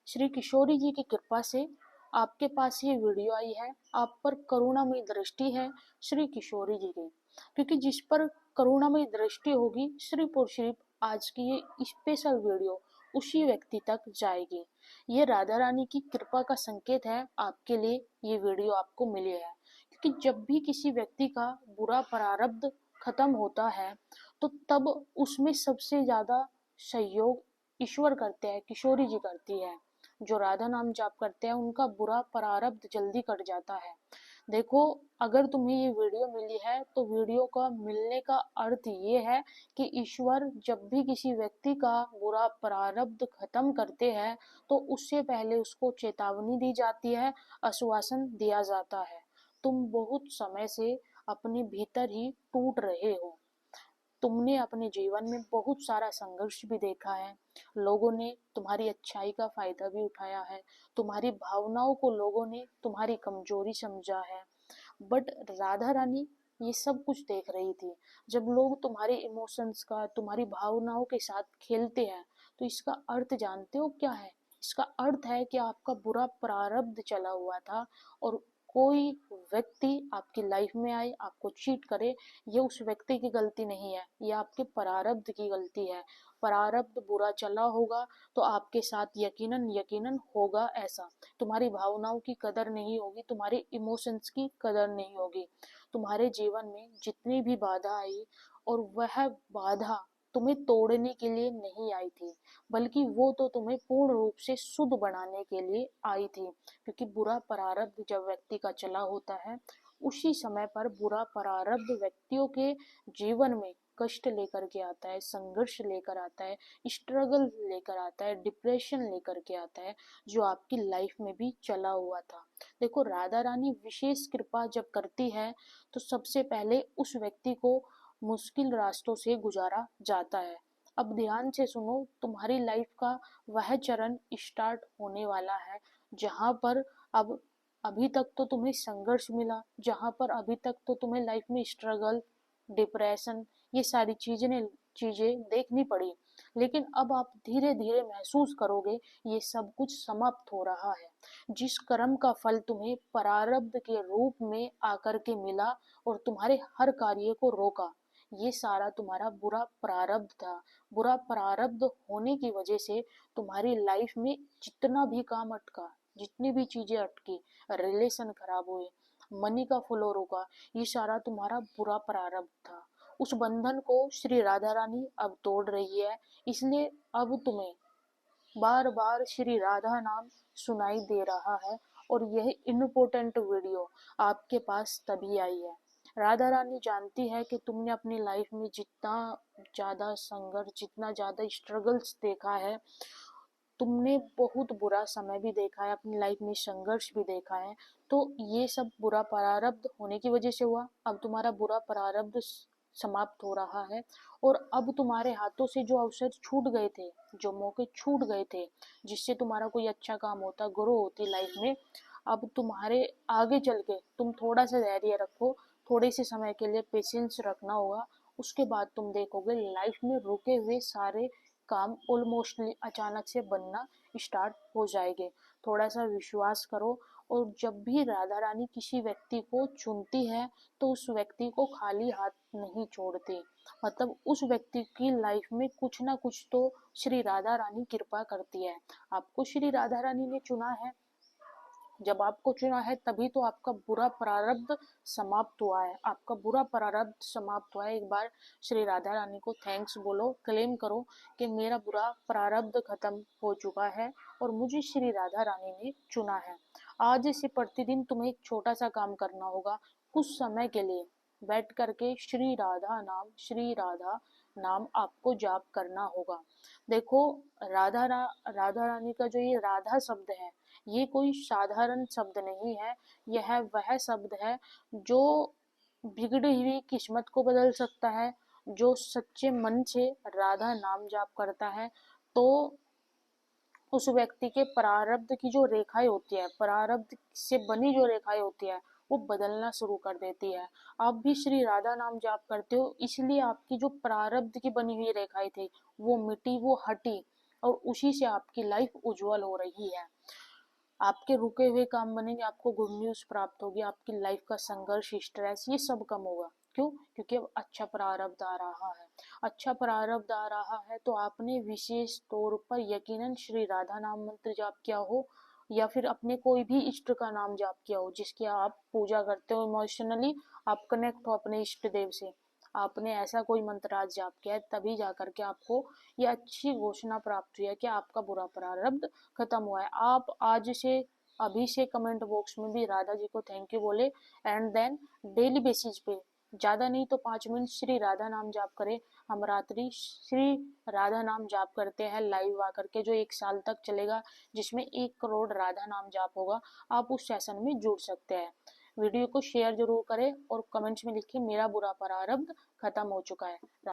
श्री किशोरी जी की कृपा से आपके पास ये वीडियो आई है। आप पर करुणामयी दृष्टि है श्री किशोरी जी की, क्योंकि जिस पर करुणामयी दृष्टि होगी सिर्फ और सिर्फ आज की ये स्पेशल वीडियो उसी व्यक्ति तक जाएगी। ये राधा रानी की कृपा का संकेत है आपके लिए, ये वीडियो आपको मिली है। क्योंकि जब भी किसी व्यक्ति का बुरा प्रारब्ध खत्म होता है तो तब उसमें सबसे ज्यादा सहयोग ईश्वर करते हैं, किशोरी जी करती है। जो राधा नाम जाप करते हैं उनका बुरा प्रारब्ध जल्दी कट जाता है। देखो, अगर तुम्हें ये वीडियो मिली है तो वीडियो का मिलने का अर्थ ये है कि ईश्वर जब भी किसी व्यक्ति का बुरा प्रारब्ध खत्म करते हैं तो उससे पहले उसको चेतावनी दी जाती है, आश्वासन दिया जाता है। तुम बहुत समय से अपने भीतर ही टूट रहे हो। तुमने अपने जीवन में बहुत सारा संघर्ष भी देखा है। लोगों ने तुम्हारी अच्छाई का फायदा भी उठाया है। तुम्हारी भावनाओं को लोगों ने तुम्हारी कमजोरी समझा है। बट राधा रानी ये सब कुछ देख रही थी। जब लोग तुम्हारे इमोशंस का, तुम्हारी भावनाओं के साथ खेलते हैं तो इसका अर्थ जानते हो क्या है? इसका अर्थ है कि आपका बुरा प्रारब्ध चला हुआ था और कोई व्यक्ति आपकी लाइफ में आए, आपको चीट करे, ये उस व्यक्ति की गलती नहीं है, ये आपके प्रारब्ध की गलती है। प्रारब्ध बुरा चला होगा तो आपके साथ यकीनन यकीनन होगा ऐसा। तुम्हारी भावनाओं की कदर नहीं होगी, तुम्हारे इमोशंस की कदर नहीं होगी। तुम्हारे जीवन में जितनी भी बाधा आई और वह बाधा तुम्हें तोड़ने के लिए नहीं आई थी, बल्कि वो तो तुम्हें पूर्ण रूप से शुद्ध बनाने के लिए आई थी। क्योंकि बुरा प्रारब्ध जब व्यक्ति का चला होता है उसी समय पर बुरा प्रारब्ध व्यक्तियों के जीवन में कष्ट लेकर के आता है, संघर्ष लेकर आता है, स्ट्रगल लेकर आता है, डिप्रेशन लेकर के आता है, जो आपकी लाइफ में भी चला हुआ था। देखो, राधा रानी विशेष कृपा जब करती है तो सबसे पहले उस व्यक्ति को मुश्किल रास्तों से गुजारा जाता है। अब ध्यान से सुनो, तुम्हारी लाइफ का वह चरण स्टार्ट होने वाला है जहां पर अब अभी तक तो तुम्हें संघर्ष मिला, जहां पर अभी तक तो तुम्हें लाइफ में स्ट्रगल, डिप्रेशन, ये सारी चीजें देखनी पड़ी। लेकिन अब आप धीरे धीरे महसूस करोगे ये सब कुछ समाप्त हो रहा है। जिस कर्म का फल तुम्हें प्रारब्ध के रूप में आकर के मिला और तुम्हारे हर कार्य को रोका, ये सारा तुम्हारा बुरा प्रारब्ध था। बुरा प्रारब्ध होने की वजह से तुम्हारी लाइफ में जितना भी काम अटका, जितनी भी चीजें अटकी, रिलेशन खराब हुए, मनी का फ्लो रुका, ये सारा तुम्हारा बुरा प्रारब्ध था। उस बंधन को श्री राधा रानी अब तोड़ रही है। इसलिए अब तुम्हें बार बार श्री राधा नाम सुनाई दे रहा है और यह इम्पोर्टेंट वीडियो आपके पास तभी आई है। राधा रानी जानती है कि तुमने अपनी लाइफ में जितना ज्यादा संघर्ष, जितना ज्यादा स्ट्रगल्स देखा है, तुमने बहुत बुरा समय भी देखा है, अपनी लाइफ में संघर्ष भी देखा है, तो ये सब बुरा प्रारब्ध होने की वजह से हुआ। अब तुम्हारा बुरा प्रारब्ध समाप्त हो रहा है और अब तुम्हारे हाथों से जो अवसर छूट गए थे, जो मौके छूट गए थे, जिससे तुम्हारा कोई अच्छा काम होता, ग्रो होती लाइफ में, अब तुम्हारे आगे चल के तुम थोड़ा सा धैर्य रखो, थोड़े से समय के लिए पेशेंस रखना होगा। उसके बाद तुम देखोगे लाइफ में रुके हुए सारे काम ऑलमोस्टली अचानक से बनना स्टार्ट हो जाएंगे। थोड़ा सा विश्वास करो। और जब भी राधा रानी किसी व्यक्ति को चुनती है तो उस व्यक्ति को खाली हाथ नहीं छोड़ती। मतलब उस व्यक्ति की लाइफ में कुछ ना कुछ तो श्री राधा रानी कृपा करती है। आपको श्री राधा रानी ने चुना है, जब आपको चुना है तभी तो आपका बुरा प्रारब्ध समाप्त हुआ है, आपका बुरा प्रारब्ध समाप्त हुआ है। एक बार श्री राधा रानी को थैंक्स बोलो, क्लेम करो कि मेरा बुरा प्रारब्ध खत्म हो चुका है और मुझे श्री राधा रानी ने चुना है। आज से प्रतिदिन तुम्हें एक छोटा सा काम करना होगा। कुछ समय के लिए बैठ करके श्री राधा नाम आपको जाप करना होगा। देखो, राधा रानी का जो ये राधा शब्द है, ये कोई साधारण शब्द नहीं है। यह वह शब्द है जो बिगड़ी हुई किस्मत को बदल सकता है। जो सच्चे मन से राधा नाम जाप करता है तो उस व्यक्ति के प्रारब्ध की जो रेखाएं होती है, प्रारब्ध से बनी जो रेखाएं होती है, वो बदलना शुरू कर देती है। आप भी श्री राधा नाम जाप करते हो, इसलिए आपकी जो प्रारब्ध की बनी हुई रेखाएं थी वो मिटी, वो हटी और उसी से आपकी लाइफ उज्जवल हो रही है। आपके रुके हुए काम बनेंगे, आपको गुड न्यूज़ प्राप्त होगी, आपकी लाइफ का संघर्ष, स्ट्रेस ये सब कम होगा। क्यों? क्योंकि अब अच्छा प्रारब्ध आ रहा है। अच्छा प्रारब्ध आ रहा है तो आपने विशेष तौर पर यकीनन श्री राधा नाम मंत्र जाप किया हो, या फिर अपने कोई भी इष्ट का नाम जाप किया हो जिसकी आप पूजा करते हो, इमोशनली आप कनेक्ट हो अपने इष्ट देव से। आपने ऐसा कोई मंत्र आज जाप किया है, तभी जा करके आपको ये अच्छी घोषणा प्राप्त हुई है कि आपका बुरा प्रारब्ध खत्म हुआ है। आप आज से, अभी से कमेंट बॉक्स में भी राधा जी को थैंक यू बोले, एंड देन डेली बेसिस पे ज्यादा नहीं तो 5 मिनट श्री राधा नाम जाप करें। हम रात्रि श्री राधा नाम जाप करते हैं लाइव आकर के, जो 1 साल तक चलेगा, जिसमें 1 करोड़ राधा नाम जाप होगा। आप उस सेशन में जुड़ सकते हैं। वीडियो को शेयर जरूर करें और कमेंट्स में लिखिए मेरा बुरा प्रारब्ध खत्म हो चुका है।